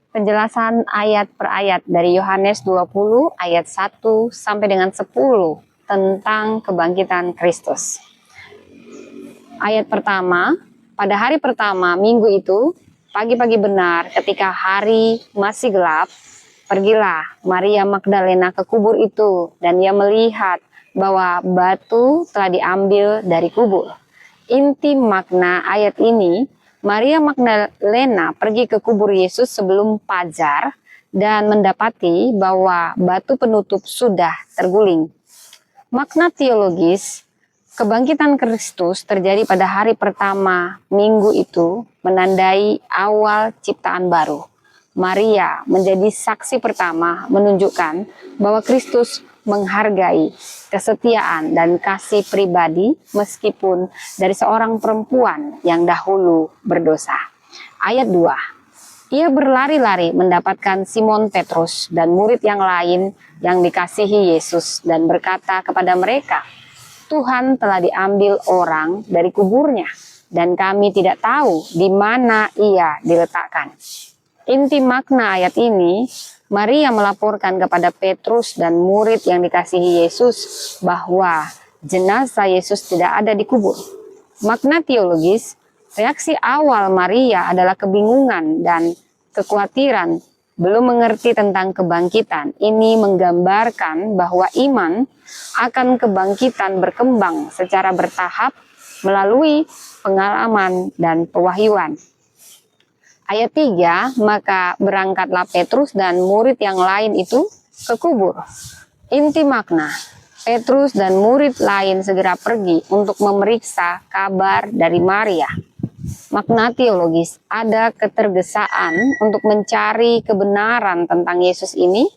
penjelasan ayat per ayat dari Yohanes 20 ayat 1 sampai dengan 10 tentang kebangkitan Kristus. Ayat pertama, pada hari pertama minggu itu, pagi-pagi benar ketika hari masih gelap, pergilah Maria Magdalena ke kubur itu dan ia melihat bahwa batu telah diambil dari kubur. Inti makna ayat ini, Maria Magdalena pergi ke kubur Yesus sebelum fajar dan mendapati bahwa batu penutup sudah terguling. Makna teologis, kebangkitan Kristus terjadi pada hari pertama minggu itu menandai awal ciptaan baru. Maria menjadi saksi pertama menunjukkan bahwa Kristus menghargai kesetiaan dan kasih pribadi meskipun dari seorang perempuan yang dahulu berdosa. Ayat 2. Ia berlari-lari mendapatkan Simon Petrus dan murid yang lain yang dikasihi Yesus dan berkata kepada mereka, Tuhan telah diambil orang dari kuburnya dan kami tidak tahu di mana ia diletakkan. Inti makna ayat ini, Maria melaporkan kepada Petrus dan murid yang dikasihi Yesus bahwa jenazah Yesus tidak ada di kubur. Makna teologis, reaksi awal Maria adalah kebingungan dan kekhawatiran, belum mengerti tentang kebangkitan. Ini menggambarkan bahwa iman akan kebangkitan berkembang secara bertahap melalui pengalaman dan pewahyuan. Ayat 3, maka berangkatlah Petrus dan murid yang lain itu ke kubur. Inti makna, Petrus dan murid lain segera pergi untuk memeriksa kabar dari Maria. Makna teologis, ada ketergesaan untuk mencari kebenaran tentang Yesus ini.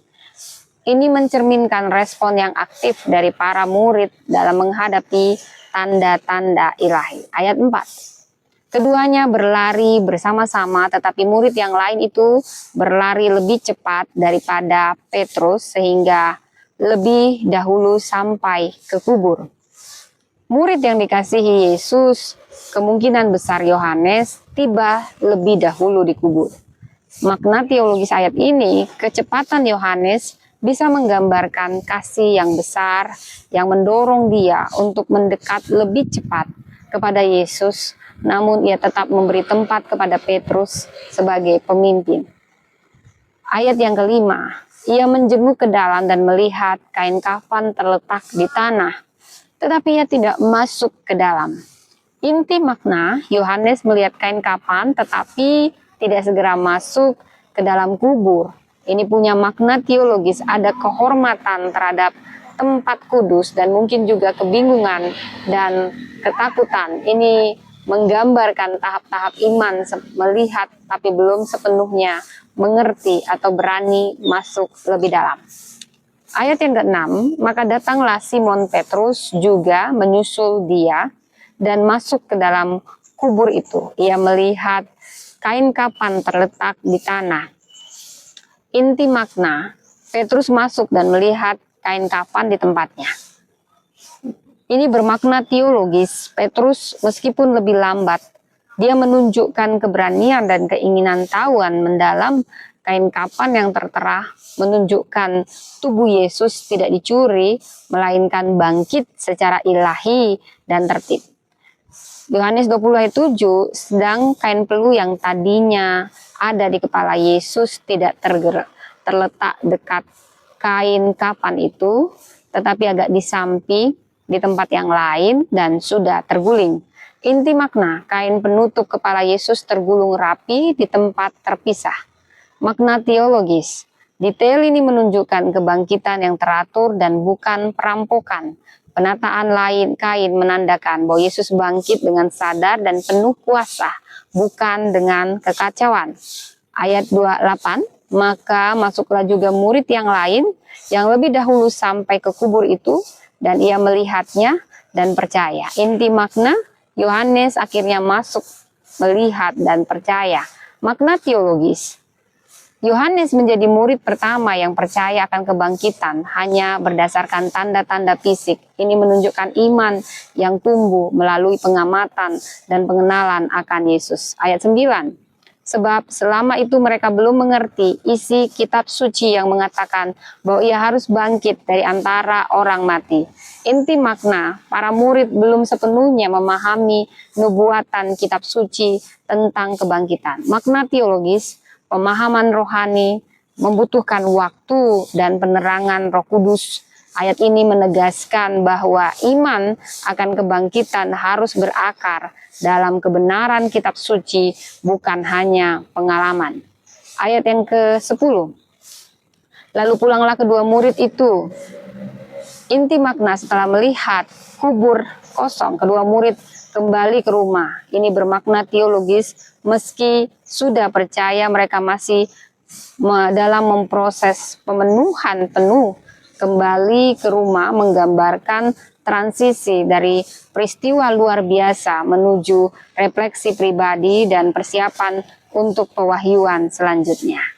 Ini mencerminkan respon yang aktif dari para murid dalam menghadapi tanda-tanda ilahi. Ayat 4. Keduanya berlari bersama-sama, tetapi murid yang lain itu berlari lebih cepat daripada Petrus sehingga lebih dahulu sampai ke kubur. Murid yang dikasihi Yesus, kemungkinan besar Yohanes, tiba lebih dahulu di kubur. Makna teologis ayat ini, kecepatan Yohanes bisa menggambarkan kasih yang besar yang mendorong dia untuk mendekat lebih cepat kepada Yesus, namun ia tetap memberi tempat kepada Petrus sebagai pemimpin. Ayat yang kelima, ia menjenguk ke dalam dan melihat kain kafan terletak di tanah, tetapi ia tidak masuk ke dalam. Inti makna, Yohanes melihat kain kafan tetapi tidak segera masuk ke dalam kubur. Ini punya makna teologis, ada kehormatan terhadap tempat kudus dan mungkin juga kebingungan dan ketakutan. Ini menggambarkan tahap-tahap iman, melihat tapi belum sepenuhnya mengerti atau berani masuk lebih dalam. Ayat yang ke-6, maka datanglah Simon Petrus juga menyusul dia dan masuk ke dalam kubur itu. Ia melihat kain kafan terletak di tanah. Inti makna, Petrus masuk dan melihat kain kafan di tempatnya. Ini bermakna teologis, Petrus meskipun lebih lambat, dia menunjukkan keberanian dan keinginan tahuan mendalam kain kafan yang tertera, menunjukkan tubuh Yesus tidak dicuri, melainkan bangkit secara ilahi dan tertib. Yohanes 20 ayat 7, sedang kain pelu yang tadinya ada di kepala Yesus tidak terletak dekat kain kafan itu, tetapi agak di samping di tempat yang lain dan sudah terguling. Inti makna, kain penutup kepala Yesus tergulung rapi di tempat terpisah. Makna teologis, detail ini menunjukkan kebangkitan yang teratur dan bukan perampokan. Penataan lain kain menandakan bahwa Yesus bangkit dengan sadar dan penuh kuasa, bukan dengan kekacauan. Ayat 28, maka masuklah juga murid yang lain yang lebih dahulu sampai ke kubur itu, dan ia melihatnya dan percaya. Inti makna, Yohanes akhirnya masuk, melihat dan percaya. Makna teologis, Yohanes menjadi murid pertama yang percaya akan kebangkitan hanya berdasarkan tanda-tanda fisik. Ini menunjukkan iman yang tumbuh melalui pengamatan dan pengenalan akan Yesus. Ayat 9, Sebab selama itu mereka belum mengerti isi kitab suci yang mengatakan bahwa ia harus bangkit dari antara orang mati. Inti makna, para murid belum sepenuhnya memahami nubuatan kitab suci tentang kebangkitan. Makna teologis, pemahaman rohani membutuhkan waktu dan penerangan Roh Kudus. Ayat ini menegaskan bahwa iman akan kebangkitan harus berakar dalam kebenaran kitab suci, bukan hanya pengalaman. Ayat yang ke-10. Lalu pulanglah kedua murid itu. Inti makna, setelah melihat kubur kosong, kedua murid kembali ke rumah. Ini bermakna teologis, meski sudah percaya mereka masih dalam memproses pemenuhan penuh. Kembali ke rumah menggambarkan transisi dari peristiwa luar biasa menuju refleksi pribadi dan persiapan untuk pewahyuan selanjutnya.